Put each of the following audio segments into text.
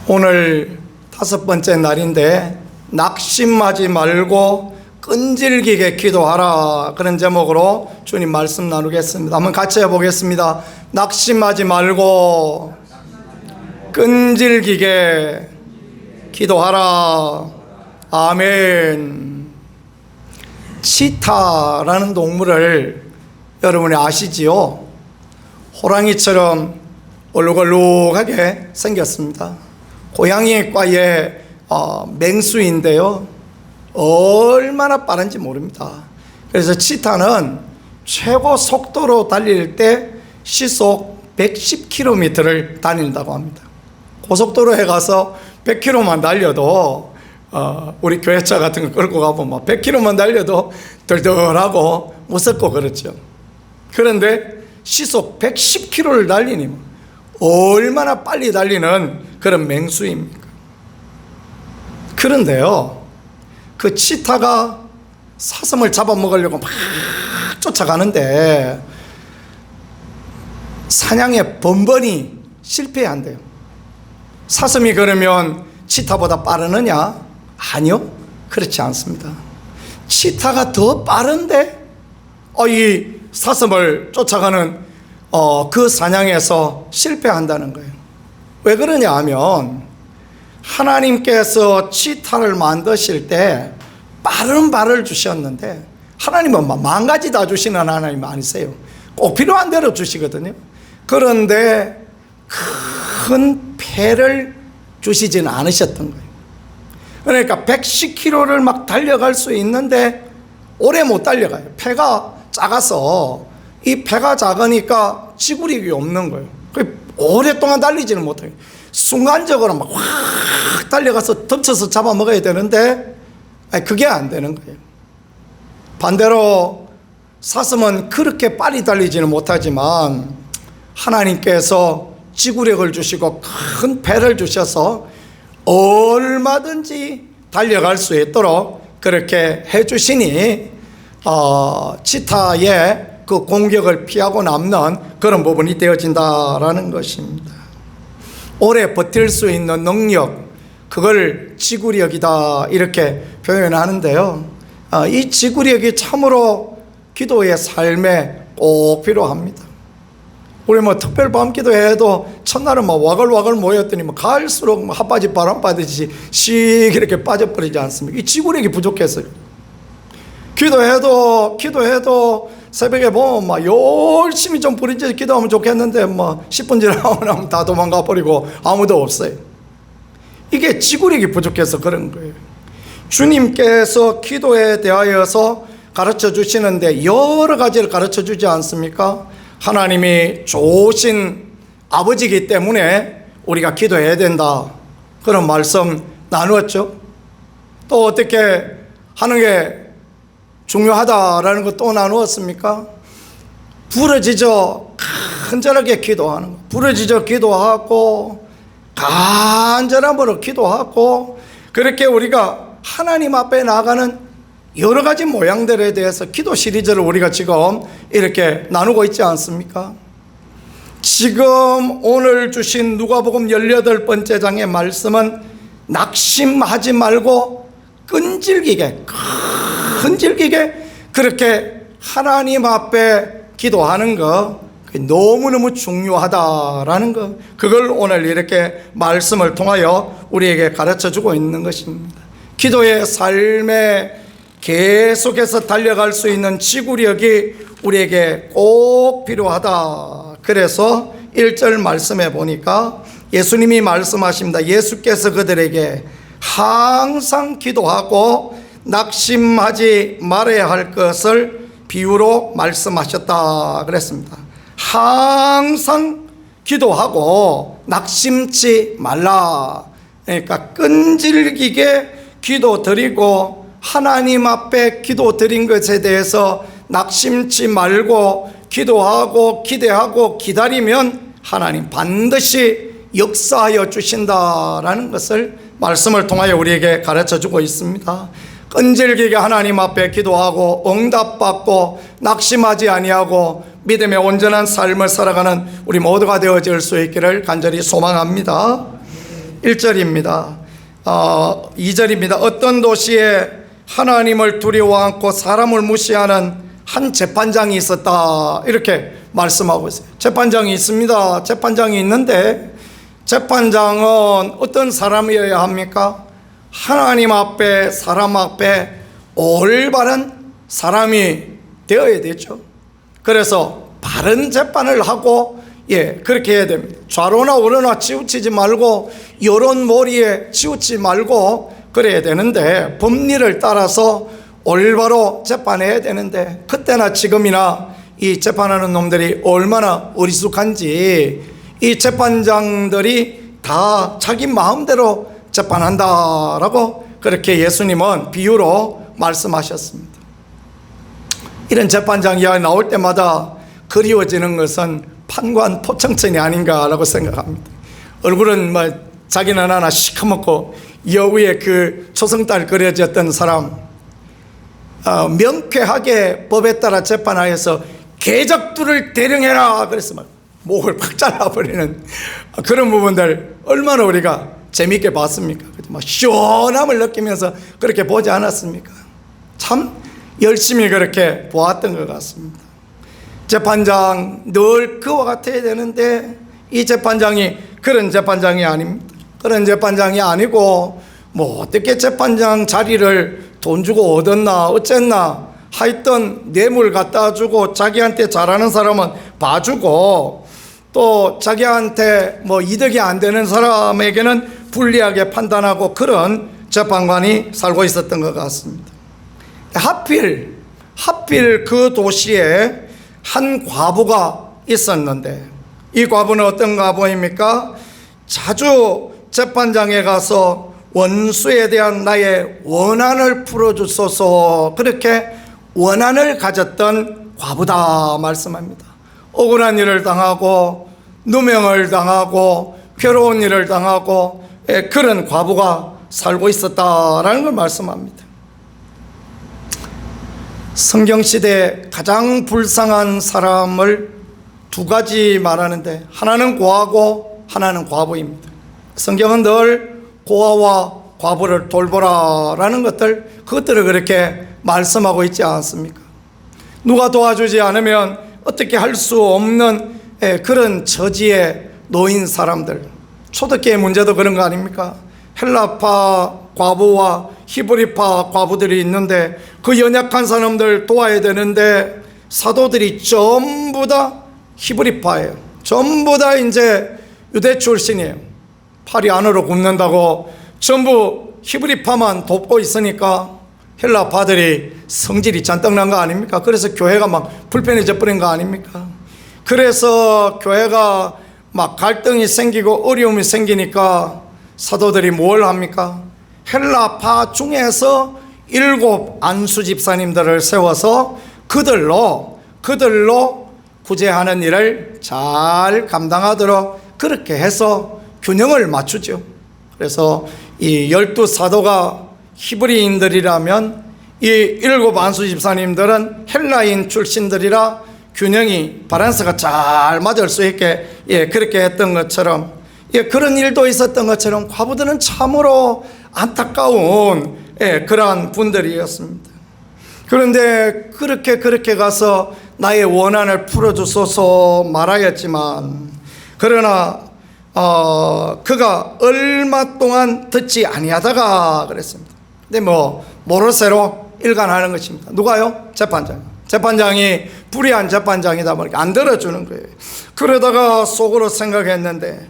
오늘 5번째 날인데 낙심하지 말고 끈질기게 기도하라, 그런 제목으로 주님 말씀 나누겠습니다. 한번 같이 해보겠습니다. 낙심하지 말고 끈질기게 기도하라. 아멘. 치타라는 동물을 여러분이 아시지요? 호랑이처럼 얼룩얼룩하게 생겼습니다. 고양이과의 맹수인데요, 얼마나 빠른지 모릅니다. 그래서 치타는 최고 속도로 달릴 때 시속 110km를 다닌다고 합니다. 고속도로에 가서 100km만 달려도 우리 교회차 같은 거 끌고 가보면 100km만 달려도 덜덜하고 무섭고 그렇죠. 그런데 시속 110km를 달리니 얼마나 빨리 달리는 그런 맹수입니까? 그런데요, 그 치타가 사슴을 잡아먹으려고 막 쫓아가는데 사냥에 번번이 실패한대요. 사슴이 그러면 치타보다 빠르느냐? 아니요, 그렇지 않습니다. 치타가 더 빠른데 이 사슴을 쫓아가는 그 사냥에서 실패한다는 거예요. 왜 그러냐 하면 하나님께서 치타를 만드실 때 빠른 발을 주셨는데, 하나님은 만 가지 다 주시는 하나님 아니세요. 꼭 필요한 대로 주시거든요. 그런데 큰 패를 주시지는 않으셨던 거예요. 그러니까 110km를 막 달려갈 수 있는데 오래 못 달려가요. 패가 작아서, 이 패가 작으니까 지구력이 없는 거예요. 오랫동안 달리지는 못해요. 순간적으로 막 확 달려가서 덮쳐서 잡아먹어야 되는데 그게 안 되는 거예요. 반대로 사슴은 그렇게 빨리 달리지는 못하지만 하나님께서 지구력을 주시고 큰 배를 주셔서 얼마든지 달려갈 수 있도록 그렇게 해주시니 치타의 그 공격을 피하고 남는 그런 부분이 되어진다라는 것입니다. 오래 버틸 수 있는 능력, 그걸 지구력이다 이렇게 표현하는데요, 이 지구력이 참으로 기도의 삶에 꼭 필요합니다. 우리 특별 밤기도해도 첫날은 와글와글 모였더니 갈수록 핫바지 바람 빠듯이 씩 이렇게 빠져버리지 않습니까? 이 지구력이 부족해서요. 기도해도 새벽에 보면 열심히 좀 부르짖어 기도하면 좋겠는데 10분 지나면 다 도망가 버리고 아무도 없어요. 이게 지구력이 부족해서 그런 거예요. 주님께서 기도에 대하여서 가르쳐 주시는데 여러 가지를 가르쳐 주지 않습니까? 하나님이 좋으신 아버지이기 때문에 우리가 기도해야 된다, 그런 말씀 나누었죠. 또 어떻게 하는 게 중요하다라는 것 또 나누었습니까? 부르짖어 간절하게 기도하는 거, 부르짖어 기도하고 간절함으로 기도하고, 그렇게 우리가 하나님 앞에 나가는 여러 가지 모양들에 대해서 기도 시리즈를 우리가 지금 이렇게 나누고 있지 않습니까? 지금 오늘 주신 누가복음 18번째 장의 말씀은 낙심하지 말고 끈질기게 그렇게 하나님 앞에 기도하는 거, 너무너무 중요하다라는 거, 그걸 오늘 이렇게 말씀을 통하여 우리에게 가르쳐 주고 있는 것입니다. 기도의 삶에 계속해서 달려갈 수 있는 지구력이 우리에게 꼭 필요하다. 그래서 1절 말씀해 보니까 예수님이 말씀하십니다. 예수께서 그들에게 항상 기도하고 낙심하지 말아야 할 것을 비유로 말씀하셨다 그랬습니다. 항상 기도하고 낙심치 말라. 그러니까 끈질기게 기도드리고 하나님 앞에 기도드린 것에 대해서 낙심치 말고 기도하고 기대하고 기다리면 하나님 반드시 역사하여 주신다라는 것을 말씀을 통하여 우리에게 가르쳐주고 있습니다. 끈질기게 하나님 앞에 기도하고 응답받고 낙심하지 아니하고 믿음의 온전한 삶을 살아가는 우리 모두가 되어질 수 있기를 간절히 소망합니다. 1절입니다. 2절입니다. 어떤 도시에 하나님을 두려워 않고 사람을 무시하는 한 재판장이 있었다, 이렇게 말씀하고 있어요. 재판장이 있습니다. 재판장이 있는데 재판장은 어떤 사람이어야 합니까? 하나님 앞에, 사람 앞에 올바른 사람이 되어야 되죠. 그래서 바른 재판을 하고, 그렇게 해야 됩니다. 좌로나 우로나 치우치지 말고 여론몰이에 치우치지 말고 그래야 되는데, 법리를 따라서 올바로 재판해야 되는데, 그때나 지금이나 이 재판하는 놈들이 얼마나 어리숙한지, 이 재판장들이 다 자기 마음대로 재판한다라고 그렇게 예수님은 비유로 말씀하셨습니다. 이런 재판장 이야기 나올 때마다 그리워지는 것은 판관 포청천이 아닌가라고 생각합니다. 얼굴은 자기는 하나 시커멓고 여우의 그 초승달 그려졌던 사람, 명쾌하게 법에 따라 재판하여서 개적들을 대령해라 그래서 목을 팍 잘라버리는 그런 부분들 얼마나 우리가 재미있게 봤습니까? 시원함을 느끼면서 그렇게 보지 않았습니까? 참 열심히 그렇게 보았던 것 같습니다. 재판장 늘 그와 같아야 되는데, 이 재판장이 그런 재판장이 아닙니다. 그런 재판장이 아니고 어떻게 재판장 자리를 돈 주고 얻었나 어쨌나 하여튼 뇌물 갖다 주고, 자기한테 잘하는 사람은 봐주고, 또 자기한테 이득이 안 되는 사람에게는 불리하게 판단하고, 그런 재판관이 살고 있었던 것 같습니다. 하필 그 도시에 한 과부가 있었는데, 이 과부는 어떤 과부입니까? 자주 재판장에 가서 원수에 대한 나의 원한을 풀어주소서, 그렇게 원한을 가졌던 과부다 말씀합니다. 억울한 일을 당하고 누명을 당하고 괴로운 일을 당하고 그런 과부가 살고 있었다라는 걸 말씀합니다. 성경시대에 가장 불쌍한 사람을 두 가지 말하는데, 하나는 고아고 하나는 과부입니다. 성경은 늘 고아와 과부를 돌보라라는 그것들을 그렇게 말씀하고 있지 않습니까? 누가 도와주지 않으면 어떻게 할 수 없는 그런 처지에 놓인 사람들, 초대교회 문제도 그런 거 아닙니까? 헬라파 과부와 히브리파 과부들이 있는데 그 연약한 사람들 도와야 되는데, 사도들이 전부 다 히브리파예요. 전부 다 이제 유대 출신이에요. 팔이 안으로 굽는다고 전부 히브리파만 돕고 있으니까 헬라파들이 성질이 잔뜩 난 거 아닙니까? 그래서 교회가 막 불편해져 버린 거 아닙니까? 그래서 교회가 막 갈등이 생기고 어려움이 생기니까 사도들이 뭘 합니까? 헬라파 중에서 7 안수 집사님들을 세워서 그들로 구제하는 일을 잘 감당하도록 그렇게 해서 균형을 맞추죠. 그래서 이 12 사도가 히브리인들이라면 이 7 안수 집사님들은 헬라인 출신들이라 균형이 바란스가 잘 맞을 수 있게 그렇게 했던 것처럼, 그런 일도 있었던 것처럼 과부들은 참으로 안타까운 그러한 분들이었습니다. 그런데 그렇게 가서 나의 원한을 풀어주소서 말하였지만, 그러나 그가 얼마 동안 듣지 아니하다가 그랬습니다. 근데 모로세로 일관하는 것입니다. 누가요? 재판장이 불의한 재판장이다 보니까 안 들어주는 거예요. 그러다가 속으로 생각했는데,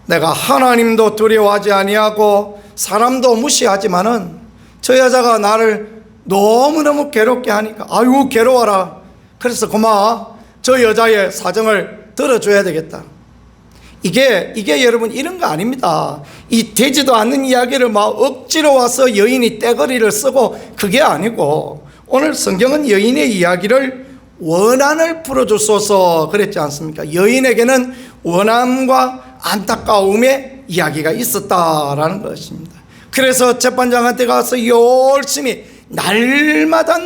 내가 하나님도 두려워하지 아니하고 사람도 무시하지만은 저 여자가 나를 너무너무 괴롭게 하니까 아이고 괴로워라. 그래서 고마워, 저 여자의 사정을 들어줘야 되겠다. 이게 여러분 이런 거 아닙니다. 이 되지도 않는 이야기를 막 억지로 와서 여인이 떼거리를 쓰고, 그게 아니고 오늘 성경은 여인의 이야기를 원한을 풀어주소서 그랬지 않습니까? 여인에게는 원함과 안타까움의 이야기가 있었다라는 것입니다. 그래서 재판장한테 가서 열심히 날마다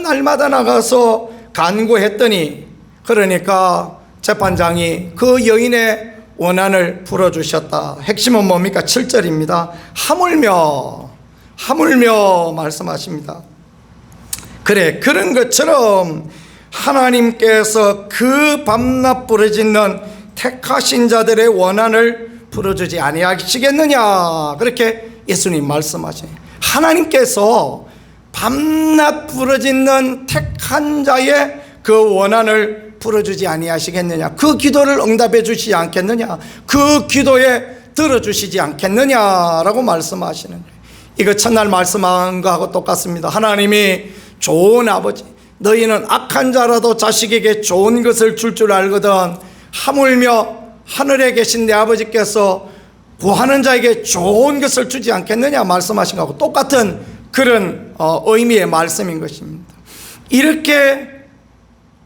나가서 간구했더니, 그러니까 재판장이 그 여인의 원한을 풀어주셨다. 핵심은 뭡니까? 7절입니다. 하물며 말씀하십니다. 그래, 그런 것처럼 하나님께서 그 밤낮 부르짖는 택하신 자들의 원한을 풀어주지 아니하시겠느냐, 그렇게 예수님 말씀하시네요. 하나님께서 밤낮 부르짖는 택한 자의 그 원한을 풀어주지 아니하시겠느냐, 그 기도를 응답해 주시지 않겠느냐, 그 기도에 들어주시지 않겠느냐라고 말씀하시는 거예요. 이거 첫날 말씀한 거하고 똑같습니다. 하나님이 좋은 아버지, 너희는 악한 자라도 자식에게 좋은 것을 줄 알거든 하물며 하늘에 계신 내 아버지께서 구하는 자에게 좋은 것을 주지 않겠느냐 말씀하신 거하고 똑같은 그런 의미의 말씀인 것입니다. 이렇게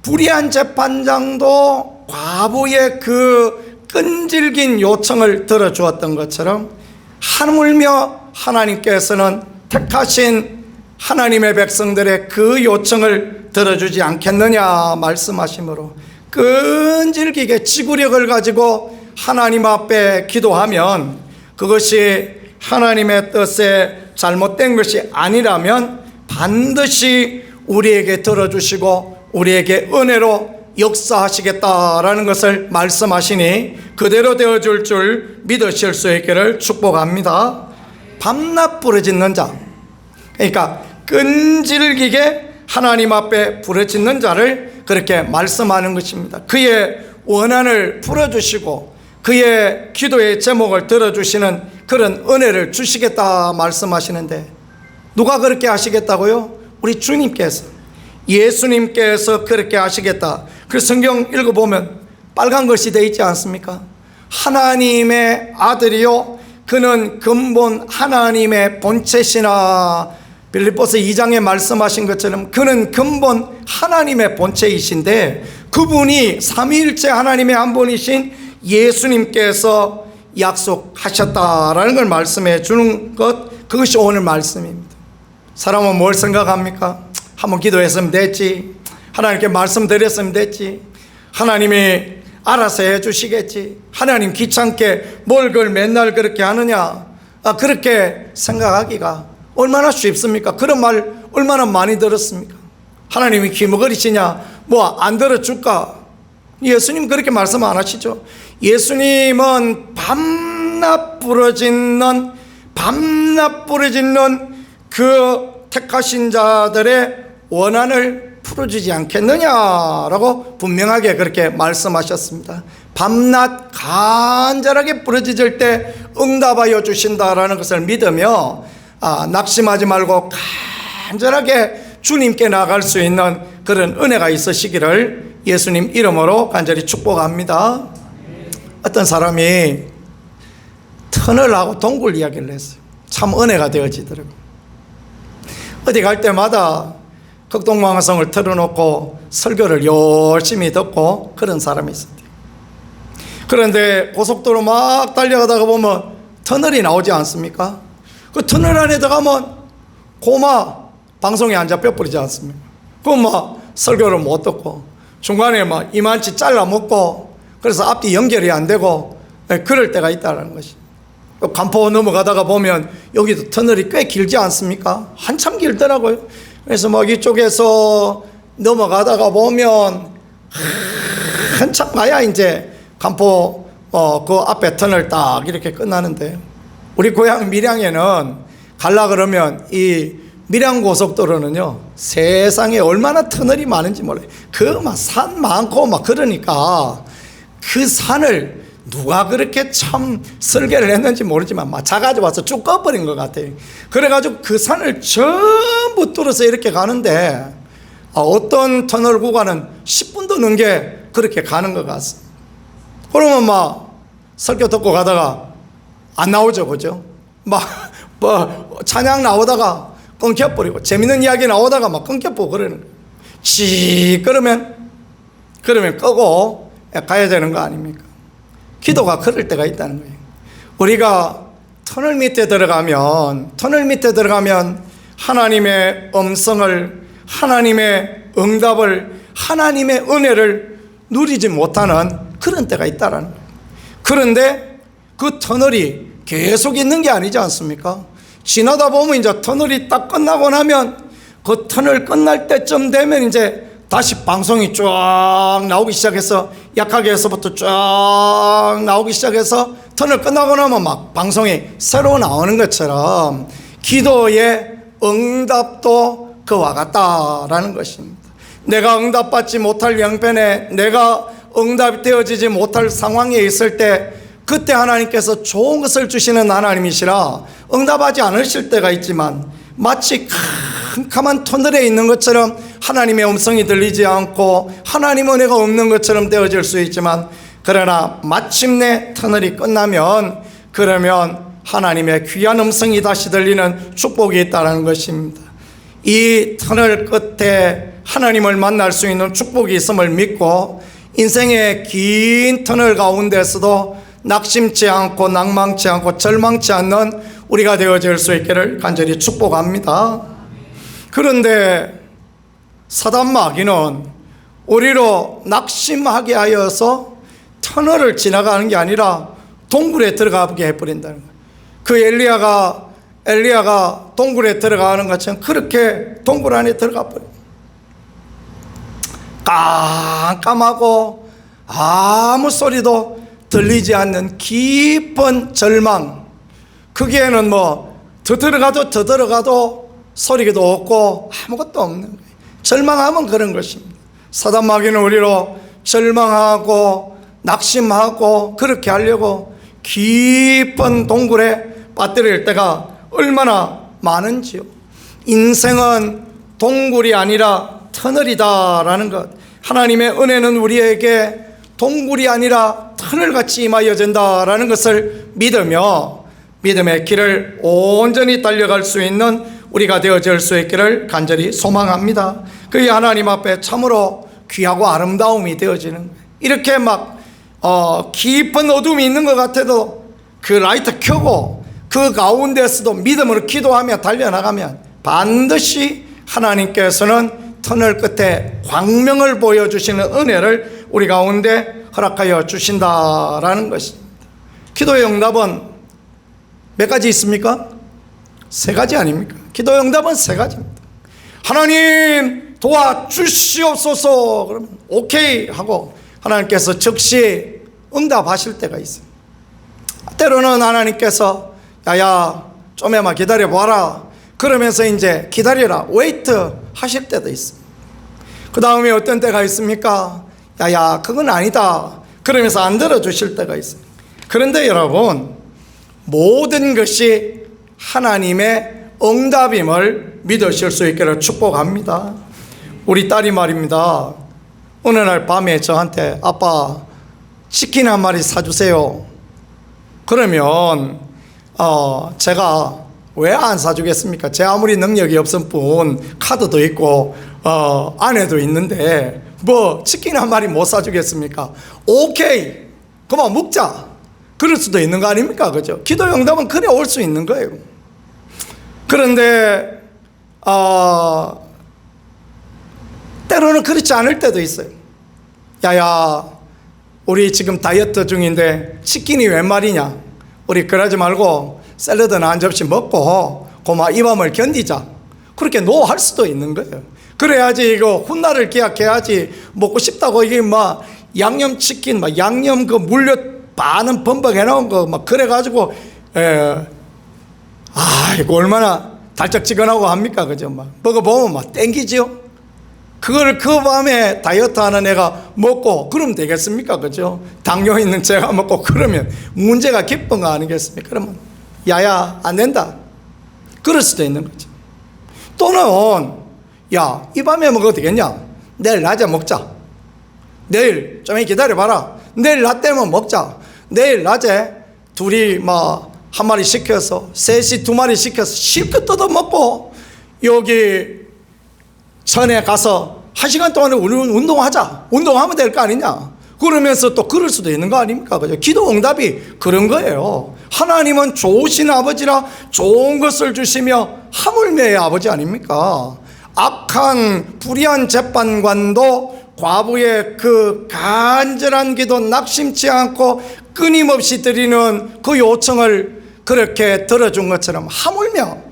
불의한 재판장도 과부의 그 끈질긴 요청을 들어주었던 것처럼 하물며 하나님께서는 택하신 하나님의 백성들의 그 요청을 들어주지 않겠느냐 말씀하시므로 끈질기게 지구력을 가지고 하나님 앞에 기도하면 그것이 하나님의 뜻에 잘못된 것이 아니라면 반드시 우리에게 들어주시고 우리에게 은혜로 역사하시겠다라는 것을 말씀하시니 그대로 되어줄 줄 믿으실 수 있기를 축복합니다. 밤낮 부르짖는 자, 그러니까 끈질기게 하나님 앞에 부르짖는 자를 그렇게 말씀하는 것입니다. 그의 원한을 풀어주시고 그의 기도의 제목을 들어주시는 그런 은혜를 주시겠다 말씀하시는데 누가 그렇게 하시겠다고요? 우리 주님께서, 예수님께서 그렇게 하시겠다. 그 성경 읽어보면 빨간 글씨 되어 있지 않습니까? 하나님의 아들이요 그는 근본 하나님의 본체시나, 빌립보서 2장에 말씀하신 것처럼 그는 근본 하나님의 본체이신데 그분이 삼위일체 하나님의 한 분이신 예수님께서 약속하셨다라는 걸 말씀해 주는 것, 그것이 오늘 말씀입니다. 사람은 뭘 생각합니까? 한번 기도했으면 됐지, 하나님께 말씀드렸으면 됐지, 하나님이 알아서 해주시겠지, 하나님 귀찮게 뭘 그걸 맨날 그렇게 하느냐, 그렇게 생각하기가 얼마나 쉽습니까? 그런 말 얼마나 많이 들었습니까? 하나님이 귀머거리시냐, 뭐 안 들어줄까? 예수님 그렇게 말씀 안 하시죠. 예수님은 밤낮 부르짖는 그 택하신 자들의 원한을 풀어주지 않겠느냐라고 분명하게 그렇게 말씀하셨습니다. 밤낮 간절하게 부르짖을 때 응답하여 주신다라는 것을 믿으며 낙심하지 말고 간절하게 주님께 나갈 수 있는 그런 은혜가 있으시기를 예수님 이름으로 간절히 축복합니다. 어떤 사람이 터널하고 동굴 이야기를 했어요. 참 은혜가 되어지더라고요. 어디 갈 때마다 극동방송을 틀어놓고 설교를 열심히 듣고 그런 사람이 있었대요. 그런데 고속도로 막 달려가다가 보면 터널이 나오지 않습니까? 그 터널 안에 들어가면 고마 방송에 안 잡혀버리지 않습니까? 그럼 막 설교를 못 듣고 중간에 막 이만치 잘라 먹고 그래서 앞뒤 연결이 안 되고 그럴 때가 있다는 것이. 간포 넘어가다가 보면 여기도 터널이 꽤 길지 않습니까? 한참 길더라고요. 그래서 막 이쪽에서 넘어가다가 보면 한참 가야 이제 간포 그 앞에 터널 딱 이렇게 끝나는데, 우리 고향 밀양에는 갈라 그러면 이 밀양고속도로는요 세상에 얼마나 터널이 많은지 몰라요. 그 막 산 많고 막 그러니까 그 산을 누가 그렇게 참 설계를 했는지 모르지만 막 자가지고 와서 쭉 꺼버린 것 같아요. 그래가지고 그 산을 전부 뚫어서 이렇게 가는데 어떤 터널 구간은 10분도 넘게 그렇게 가는 것 같습니다. 그러면 막 설교 듣고 가다가 안 나오죠, 그죠? 막 뭐 찬양 나오다가 끊겨버리고 재밌는 이야기 나오다가 막 끊겨버리고 그러는 거예요. 그러면 끄고 가야 되는 거 아닙니까? 기도가 그럴 때가 있다는 거예요. 우리가 터널 밑에 들어가면 하나님의 음성을, 하나님의 응답을, 하나님의 은혜를 누리지 못하는 그런 때가 있다라는 거예요. 그런데 그 터널이 계속 있는 게 아니지 않습니까? 지나다 보면 이제 터널이 딱 끝나고 나면 그 터널 끝날 때쯤 되면 이제 다시 방송이 쫙 나오기 시작해서 약하게 해서부터 쫙 나오기 시작해서 터널 끝나고 나면 막 방송이 새로 나오는 것처럼 기도의 응답도 그와 같다라는 것입니다. 내가 응답받지 못할 형편에 내가 응답이 되어지지 못할 상황에 있을 때 그때 하나님께서 좋은 것을 주시는 하나님이시라 응답하지 않으실 때가 있지만 마치 캄캄한 터널에 있는 것처럼 하나님의 음성이 들리지 않고 하나님 은혜가 없는 것처럼 되어질 수 있지만 그러나 마침내 터널이 끝나면 그러면 하나님의 귀한 음성이 다시 들리는 축복이 있다는 것입니다. 이 터널 끝에 하나님을 만날 수 있는 축복이 있음을 믿고 인생의 긴 터널 가운데서도 낙심치 않고 낭망치 않고 절망치 않는 우리가 되어질 수 있기를 간절히 축복합니다. 그런데 사단 마귀는 우리로 낙심하게 하여서 터널을 지나가는 게 아니라 동굴에 들어가게 해버린다는 거예요. 그 엘리야가 동굴에 들어가는 것처럼 그렇게 동굴 안에 들어가 버려요. 깜깜하고 아무 소리도 들리지 않는 깊은 절망, 거기에는 더 들어가도 소리도 없고 아무것도 없는 거예요. 절망하면 그런 것입니다. 사단 마귀는 우리로 절망하고 낙심하고 그렇게 하려고 깊은 동굴에 빠뜨릴 때가 얼마나 많은지요. 인생은 동굴이 아니라 터널이다라는 것, 하나님의 은혜는 우리에게 동굴이 아니라 터널같이 임하여진다라는 것을 믿으며 믿음의 길을 온전히 달려갈 수 있는 우리가 되어질 수 있기를 간절히 소망합니다. 그게 하나님 앞에 참으로 귀하고 아름다움이 되어지는 거예요. 이렇게 막 깊은 어둠이 있는 것 같아도 그 라이트 켜고 그 가운데서도 믿음으로 기도하며 달려나가면 반드시 하나님께서는 터널 끝에 광명을 보여주시는 은혜를 우리 가운데 허락하여 주신다라는 것입니다. 기도의 응답은 몇 가지 있습니까? 세 가지 아닙니까? 기도의 응답은 세 가지입니다. 하나님 도와주시옵소서 그러면 오케이 하고 하나님께서 즉시 응답하실 때가 있어요. 때로는 하나님께서 야야 좀만 기다려봐라 그러면서 이제 기다리라 웨이트 하실 때도 있습니다. 그 다음에 어떤 때가 있습니까? 야야 그건 아니다 그러면서 안 들어주실 때가 있어요. 그런데 여러분 모든 것이 하나님의 응답임을 믿으실 수 있기를 축복합니다. 우리 딸이 말입니다. 어느 날 밤에 저한테 아빠 치킨 한 마리 사주세요. 그러면 제가 왜 안 사주겠습니까? 제 아무리 능력이 없을 뿐 카드도 있고 아내도 있는데 뭐 치킨 한 마리 못 사주겠습니까? 오케이 그만 먹자 그럴 수도 있는 거 아닙니까? 그죠? 기도의 응답은 그래 올 수 있는 거예요. 그런데 때로는 그렇지 않을 때도 있어요. 야야 우리 지금 다이어트 중인데 치킨이 웬 말이냐, 우리 그러지 말고 샐러드나 한 접시 먹고 고마 이 밤을 견디자 그렇게 노할 수도 있는 거예요. 그래야지 이거 훗날을 기약해야지. 먹고 싶다고 이게 막 양념치킨 막 양념 그 물엿 반은 범벅해 놓은 거 막 그래가지고 이거 얼마나 달짝지근하고 합니까? 그죠? 막 먹어보면 막 땡기지요? 그걸 그 밤에 다이어트 하는 애가 먹고 그러면 되겠습니까? 그죠? 당뇨 있는 제가 먹고 그러면 문제가 깊은 거 아니겠습니까? 그러면 야야 안 된다 그럴 수도 있는 거죠. 또는 야 이 밤에 먹어도 되겠냐? 내일 낮에 먹자. 내일 좀 기다려봐라. 내일 낮 되면 먹자. 내일 낮에 둘이 막 한 마리 시켜서 셋이 두 마리 시켜서 실컷 뜯어 먹고 여기 전에 가서 1시간 동안 운동하자. 운동하면 될 거 아니냐. 그러면서 또 그럴 수도 있는 거 아닙니까? 그죠? 기도 응답이 그런 거예요. 하나님은 좋으신 아버지라 좋은 것을 주시며 하물며의 아버지 아닙니까? 악한 불의한 재판관도 과부의 그 간절한 기도, 낙심치 않고 끊임없이 드리는 그 요청을 그렇게 들어준 것처럼 하물며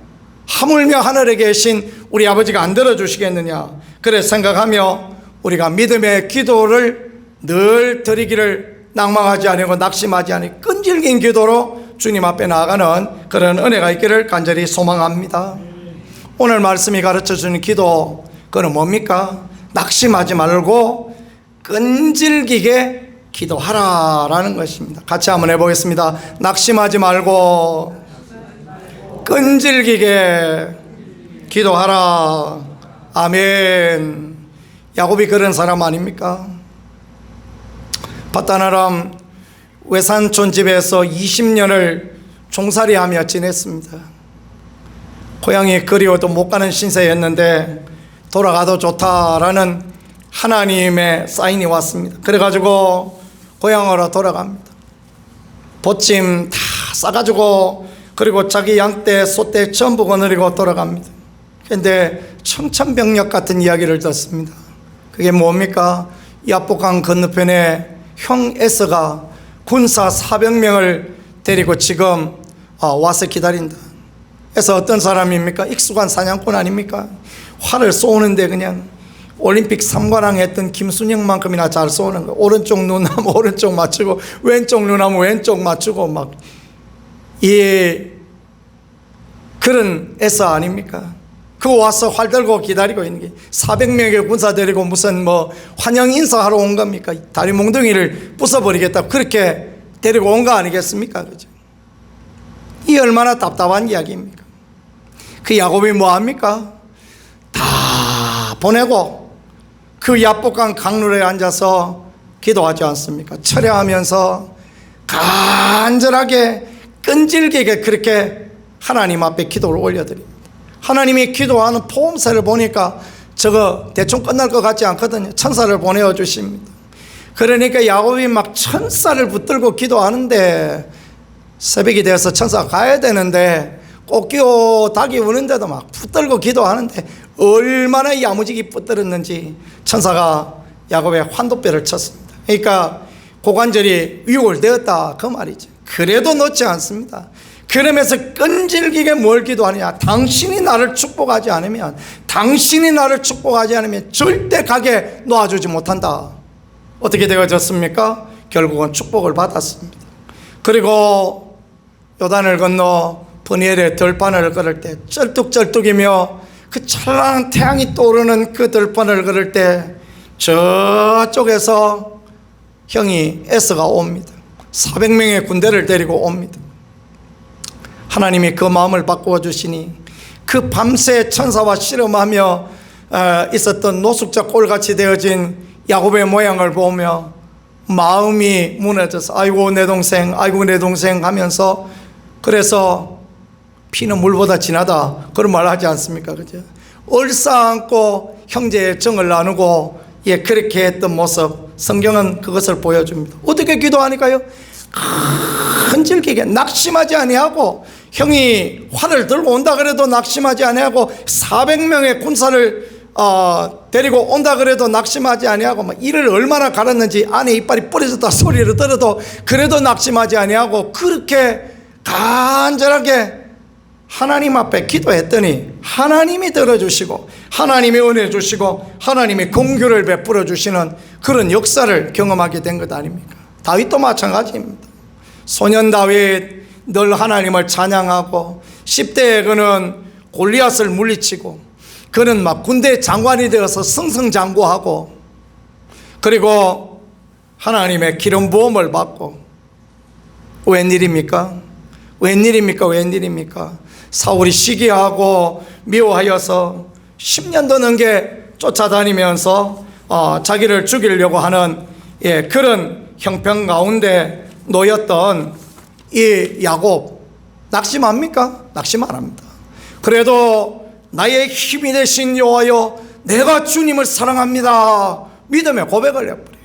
하늘에 계신 우리 아버지가 안 들어주시겠느냐, 그래 생각하며 우리가 믿음의 기도를 늘 드리기를 낙망하지 아니고 낙심하지 아니고 끈질긴 기도로 주님 앞에 나아가는 그런 은혜가 있기를 간절히 소망합니다. 오늘 말씀이 가르쳐주는 기도, 그건 뭡니까? 낙심하지 말고 끈질기게 기도하라라는 것입니다. 같이 한번 해보겠습니다. 낙심하지 말고 끈질기게 기도하라. 아멘. 야곱이 그런 사람 아닙니까? 바다나람 외산촌 집에서 20년을 종살이하며 지냈습니다. 고향이 그리워도 못 가는 신세였는데 돌아가도 좋다라는 하나님의 사인이 왔습니다. 그래가지고 고향으로 돌아갑니다. 보침 다 싸가지고 그리고 자기 양떼 소떼 전부 거느리고 돌아갑니다. 그런데 청천벽력 같은 이야기를 듣습니다. 그게 뭡니까? 야복강 건너편에 형 에서가 군사 400명을 데리고 지금 와서 기다린다. 그래서 어떤 사람입니까? 익숙한 사냥꾼 아닙니까? 활을 쏘는데 그냥 올림픽 3관왕 했던 김순영만큼이나 잘 쏘는 거. 오른쪽 눈하면 오른쪽 맞추고 왼쪽 눈하면 왼쪽 맞추고 막, 예, 그런 에서 아닙니까? 그거 와서 활 들고 기다리고 있는 게 400명의 군사 데리고 무슨 뭐 환영 인사하러 온 겁니까? 다리 몽둥이를 부숴버리겠다 그렇게 데리고 온 거 아니겠습니까? 그죠? 이 얼마나 답답한 이야기입니까? 그 야곱이 뭐합니까? 다 보내고 그 야복강 강루에 앉아서 기도하지 않습니까? 철야하면서 간절하게 끈질기게 그렇게 하나님 앞에 기도를 올려드립니다. 하나님이 기도하는 포음새를 보니까 저거 대충 끝날 것 같지 않거든요. 천사를 보내어 주십니다. 그러니까 야곱이 막 천사를 붙들고 기도하는데 새벽이 되어서 천사가 가야 되는데 꽃기호 닭이 우는데도 막 붙들고 기도하는데 얼마나 야무지게 붙들었는지 천사가 야곱의 환도뼈를 쳤습니다. 그러니까 고관절이 위골되었다 그 말이죠. 그래도 놓지 않습니다. 그러면서 끈질기게 뭘 기도하느냐? 당신이 나를 축복하지 않으면 절대 가게 놓아주지 못한다. 어떻게 되어졌습니까? 결국은 축복을 받았습니다. 그리고 요단을 건너 브니엘의 들판을 걸을 때 쩔뚝쩔뚝이며 그 찬란한 태양이 떠오르는 그 들판을 걸을 때 저쪽에서 형이 에서가 옵니다. 400명의 군대를 데리고 옵니다. 하나님이 그 마음을 바꾸어 주시니 그 밤새 천사와 씨름하며 있었던 노숙자 꼴같이 되어진 야곱의 모양을 보며 마음이 무너져서 아이고 내 동생 하면서, 그래서 피는 물보다 진하다 그런 말 하지 않습니까? 그죠? 얼싸안고 형제의 정을 나누고 그렇게 했던 모습, 성경은 그것을 보여줍니다. 어떻게 기도하니까요? 끈질기게 낙심하지 아니하고, 형이 활을 들고 온다 그래도 낙심하지 아니하고, 400명의 군사를 데리고 온다 그래도 낙심하지 아니하고, 막 이를 얼마나 갈았는지 안에 이빨이 부러졌다 소리를 들어도 그래도 낙심하지 아니하고, 그렇게 간절하게 하나님 앞에 기도했더니 하나님이 들어주시고 하나님이 은혜 주시고 하나님이 긍휼을 베풀어 주시는 그런 역사를 경험하게 된 것 아닙니까? 다윗도 마찬가지입니다. 소년 다윗 늘 하나님을 찬양하고 10대에 그는 골리앗을 물리치고 그는 막 군대 장관이 되어서 승승장구하고, 그리고 하나님의 기름 부음을 받고, 웬일입니까? 사울이 시기하고 미워하여서 10년도 넘게 쫓아다니면서 자기를 죽이려고 하는 그런 형편 가운데 놓였던 이 야곱, 낙심합니까? 낙심 안 합니다. 그래도 나의 힘이 되신 여호와여, 내가 주님을 사랑합니다. 믿음의 고백을 해버려요.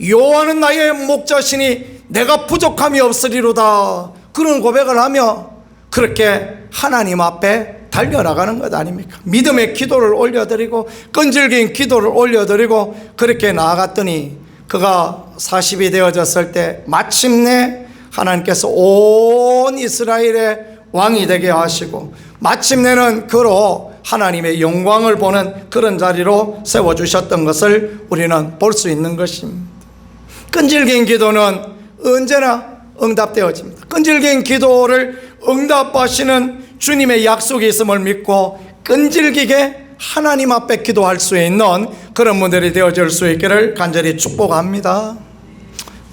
여호와는 나의 목자시니 내가 부족함이 없으리로다. 그런 고백을 하며 그렇게 하나님 앞에 달려나가는 것 아닙니까? 믿음의 기도를 올려드리고 끈질긴 기도를 올려드리고 그렇게 나아갔더니 그가 40이 되어졌을 때 마침내 하나님께서 온 이스라엘의 왕이 되게 하시고 마침내는 그로 하나님의 영광을 보는 그런 자리로 세워주셨던 것을 우리는 볼 수 있는 것입니다. 끈질긴 기도는 언제나 응답되어집니다. 끈질긴 기도를 응답하시는 주님의 약속이 있음을 믿고 끈질기게 하나님 앞에 기도할 수 있는 그런 분들이 되어질 수 있기를 간절히 축복합니다.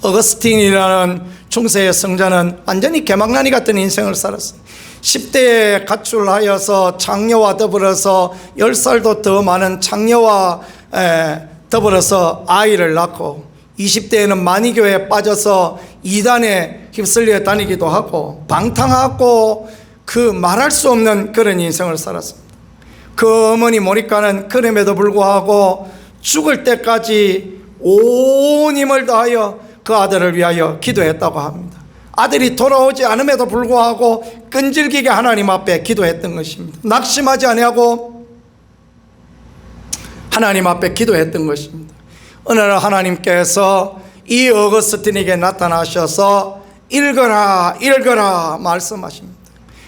어거스틴이라는 중세의 성자는 완전히 개망나니 같은 인생을 살았어요. 10대에 가출하여서 장녀와 더불어서 10살도 더 많은 장녀와 더불어서 아이를 낳고 20대에는 만이교에 빠져서 이단에 휩쓸려 다니기도 하고 방탕하고 그 말할 수 없는 그런 인생을 살았습니다. 그 어머니 모니카는 그럼에도 불구하고 죽을 때까지 온 힘을 다하여 그 아들을 위하여 기도했다고 합니다. 아들이 돌아오지 않음에도 불구하고 끈질기게 하나님 앞에 기도했던 것입니다. 낙심하지 아니하고 하나님 앞에 기도했던 것입니다. 어느 날 하나님께서 이 어거스틴에게 나타나셔서 읽어라 읽어라 말씀하십니다.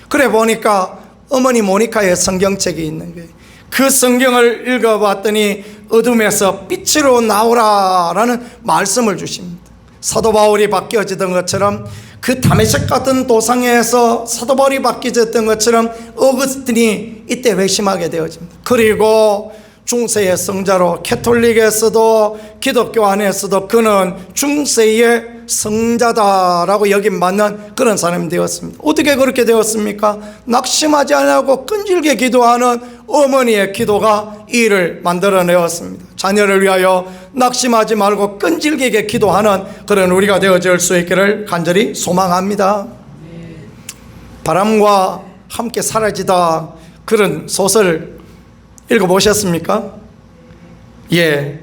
그래 보니까 어머니 모니카의 성경책이 있는 거예요. 그 성경을 읽어봤더니 어둠에서 빛으로 나오라라는 말씀을 주십니다. 사도 바울이 바뀌어지던 것처럼 그 다메섹 같은 도상에서 사도 바울이 바뀌어졌던 것처럼 어거스틴이 이때 회심하게 되어집니다. 그리고 중세의 성자로 캐톨릭에서도 기독교 안에서도 그는 중세의 성자다라고 여김받는 그런 사람이 되었습니다. 어떻게 그렇게 되었습니까? 낙심하지 않고 끈질게 기도하는 어머니의 기도가 이 일을 만들어내었습니다. 자녀를 위하여 낙심하지 말고 끈질기게 기도하는 그런 우리가 되어질 수 있기를 간절히 소망합니다. 바람과 함께 사라지다 그런 소설 읽어보셨습니까? 예,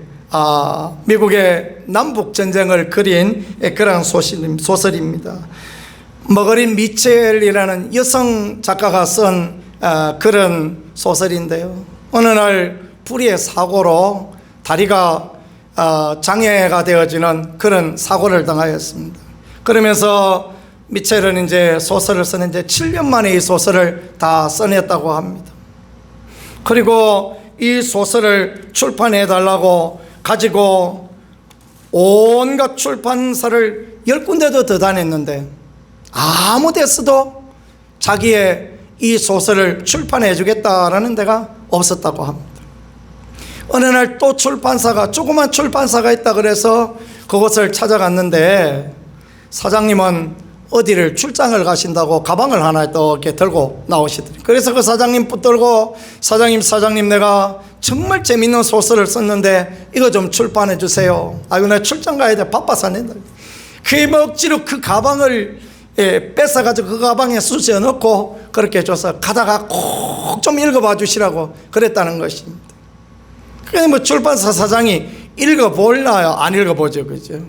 미국의 남북전쟁을 그린 그런 소설입니다. 머거린 미첼이라는 여성 작가가 쓴 그런 소설인데요. 어느 날 불의의 사고로 다리가 장애가 되어지는 그런 사고를 당하였습니다. 그러면서 미첼은 이제 소설을 쓰는데 7년 만에 이 소설을 다 써냈다고 합니다. 그리고 이 소설을 출판해 달라고 가지고 온갖 출판사를 10군데도 더 다녔는데 아무 데서도 자기의 이 소설을 출판해 주겠다라는 데가 없었다고 합니다. 어느 날 또 출판사가 조그만 출판사가 있다 그래서 그곳을 찾아갔는데 사장님은 어디를 출장을 가신다고 가방을 하나 또 이렇게 들고 나오시더니 그래서 그 사장님 붙들고 사장님 내가 정말 재밌는 소설을 썼는데 이거 좀 출판해 주세요. 아이고 나 출장 가야 돼 바빠서 안 된다. 그 억지로 그 가방을 뺏어가지고 그 가방에 쑤셔 넣고 그렇게 줘서 가다가 꼭 좀 읽어봐 주시라고 그랬다는 것입니다. 그래서 뭐 출판사 사장이 읽어볼라요? 안 읽어보죠, 그죠?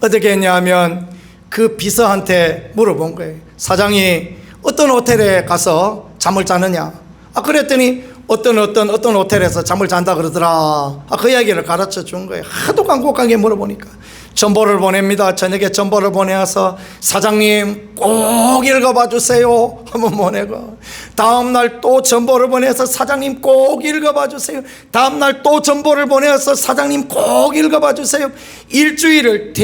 어떻게 했냐면 그 비서한테 물어본 거예요. 사장이 어떤 호텔에 가서 잠을 자느냐? 그랬더니 어떤 호텔에서 잠을 잔다 그러더라. 그 이야기를 가르쳐 준 거예요. 하도 간곡하게 물어보니까 전보를 보냅니다. 저녁에 전보를 보내서 사장님 꼭 읽어봐 주세요 한번 보내고 다음날 또 전보를 보내서 사장님 꼭 읽어봐 주세요. 다음날 또 전보를 보내서 사장님 꼭 읽어봐 주세요. 일주일을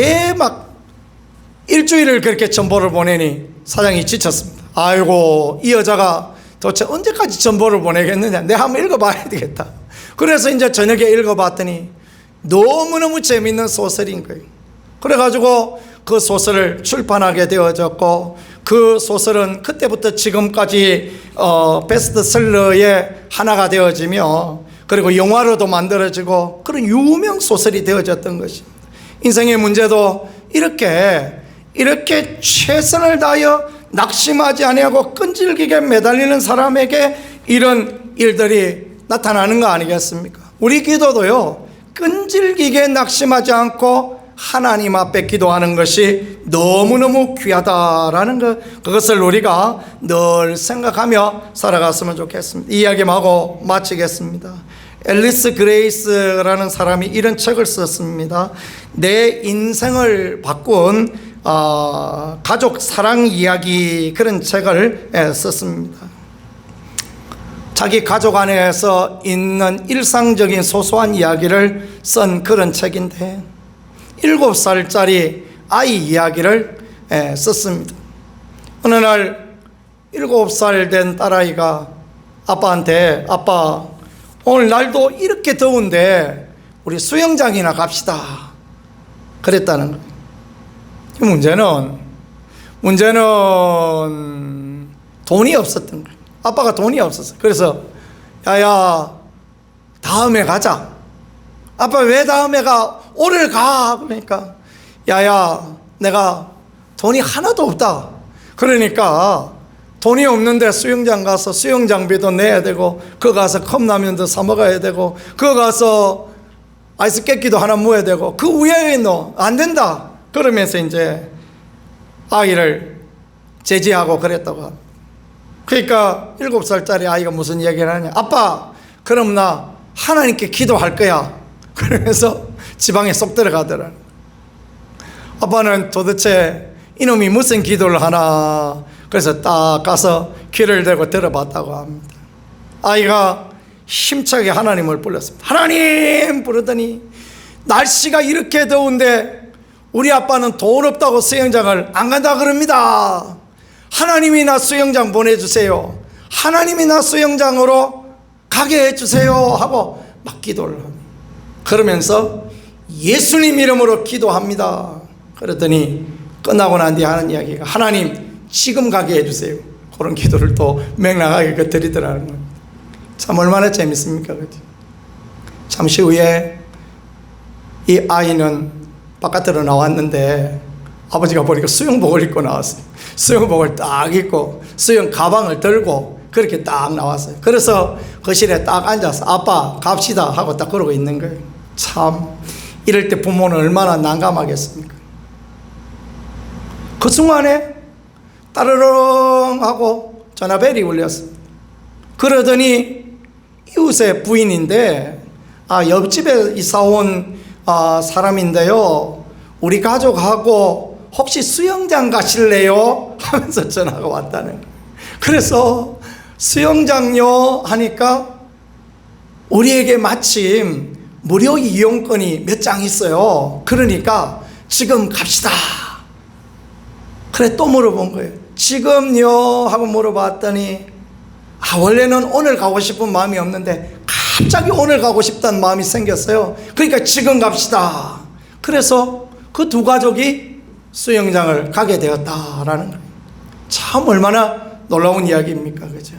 그렇게 전보를 보내니 사장이 지쳤습니다. 아이고 이 여자가 도대체 언제까지 전보를 보내겠느냐, 내가 한번 읽어봐야 되겠다. 그래서 이제 저녁에 읽어봤더니 너무너무 재밌는 소설인 거예요. 그래가지고 그 소설을 출판하게 되어졌고 그 소설은 그때부터 지금까지 베스트셀러의 하나가 되어지며 그리고 영화로도 만들어지고 그런 유명 소설이 되어졌던 것입니다. 인생의 문제도 이렇게 최선을 다하여 낙심하지 아니하고 끈질기게 매달리는 사람에게 이런 일들이 나타나는 거 아니겠습니까? 우리 기도도요 끈질기게 낙심하지 않고 하나님 앞에 기도하는 것이 너무너무 귀하다라는 그것을 우리가 늘 생각하며 살아갔으면 좋겠습니다. 이야기하고 마치겠습니다. 앨리스 그레이스라는 사람이 이런 책을 썼습니다. 내 인생을 바꾼 가족 사랑 이야기, 그런 책을 썼습니다. 자기 가족 안에서 있는 일상적인 소소한 이야기를 쓴 그런 책인데 7살짜리 아이 이야기를 썼습니다. 어느 날 7살 된 딸아이가 아빠한테, 아빠, 오늘 날도 이렇게 더운데 우리 수영장이나 갑시다, 그랬다는 거예요. 문제는 돈이 없었던 거예요. 아빠가 돈이 없었어요. 그래서 야야, 다음에 가자. 아빠, 왜 다음에 가? 오늘 가. 그러니까 야야, 내가 돈이 하나도 없다. 그러니까 돈이 없는데 수영장 가서 수영장비도 내야 되고, 그 가서 컵라면도 사 먹어야 되고, 그 가서 아이스 깨끼도 하나 모아야 되고, 그 위에 너 안 된다. 그러면서 이제 아이를 제지하고 그랬다고 합니다. 그러니까 7살짜리 아이가 무슨 얘기를 하냐. 아빠, 그럼 나 하나님께 기도할 거야. 그러면서 지방에 쏙 들어가더라. 아빠는 도대체 이놈이 무슨 기도를 하나. 그래서 딱 가서 귀를 대고 들어봤다고 합니다. 아이가 힘차게 하나님을 불렀습니다. 하나님 부르더니 날씨가 이렇게 더운데 우리 아빠는 돈 없다고 수영장을 안 간다 그럽니다. 하나님이 나 수영장 보내주세요. 하나님이 나 수영장으로 가게 해주세요 하고 막 기도를 합니다. 그러면서 예수님 이름으로 기도합니다. 그랬더니 끝나고 난 뒤에 하는 이야기가, 하나님 지금 가게 해주세요. 그런 기도를 또 맥락하게 드리더라는 겁니다. 참 얼마나 재밌습니까? 그렇죠? 잠시 후에 이 아이는 바깥으로 나왔는데 아버지가 보니까 수영복을 입고 나왔어요. 수영복을 딱 입고 수영 가방을 들고 그렇게 딱 나왔어요. 그래서 거실에 딱 앉아서 아빠 갑시다 하고 딱 그러고 있는 거예요. 참 이럴 때 부모는 얼마나 난감하겠습니까? 그 순간에 따르릉 하고 전화벨이 울렸습니다. 그러더니 이웃의 부인인데, 옆집에 이사온 사람인데요, 우리 가족하고 혹시 수영장 가실래요? 하면서 전화가 왔다는 거예요. 그래서 수영장요 하니까 우리에게 마침 무료 이용권이 몇 장 있어요. 그러니까 지금 갑시다. 그래 또 물어본 거예요. 지금요 하고 물어봤더니 원래는 오늘 가고 싶은 마음이 없는데 갑자기 오늘 가고 싶다는 마음이 생겼어요. 그러니까 지금 갑시다. 그래서 그 두 가족이 수영장을 가게 되었다라는 거예요. 참 얼마나 놀라운 이야기입니까? 그죠?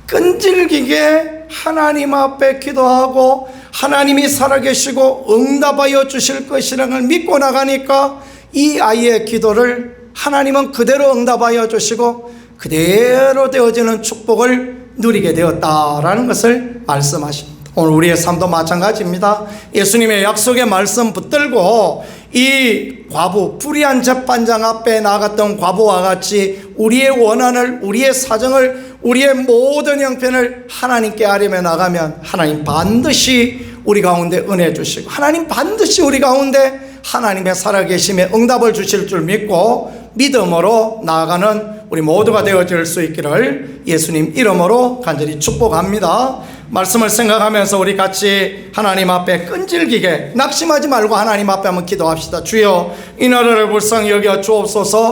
끈질기게 하나님 앞에 기도하고 하나님이 살아계시고 응답하여 주실 것이라는 걸 믿고 나가니까 이 아이의 기도를 하나님은 그대로 응답하여 주시고 그대로 되어지는 축복을 누리게 되었다라는 것을 말씀하십니다. 오늘 우리의 삶도 마찬가지입니다. 예수님의 약속의 말씀 붙들고 이 과부, 불의한 재판장 앞에 나갔던 과부와 같이 우리의 원한을, 우리의 사정을, 우리의 모든 형편을 하나님께 아뢰며 나가면 하나님 반드시 우리 가운데 은혜 주시고 하나님 반드시 우리 가운데 하나님의 살아계심에 응답을 주실 줄 믿고 믿음으로 나아가는 우리 모두가 되어질 수 있기를 예수님 이름으로 간절히 축복합니다. 말씀을 생각하면서 우리 같이 하나님 앞에 끈질기게 낙심하지 말고 하나님 앞에 한번 기도합시다. 주여, 이 나라를 불쌍히 여겨 주옵소서.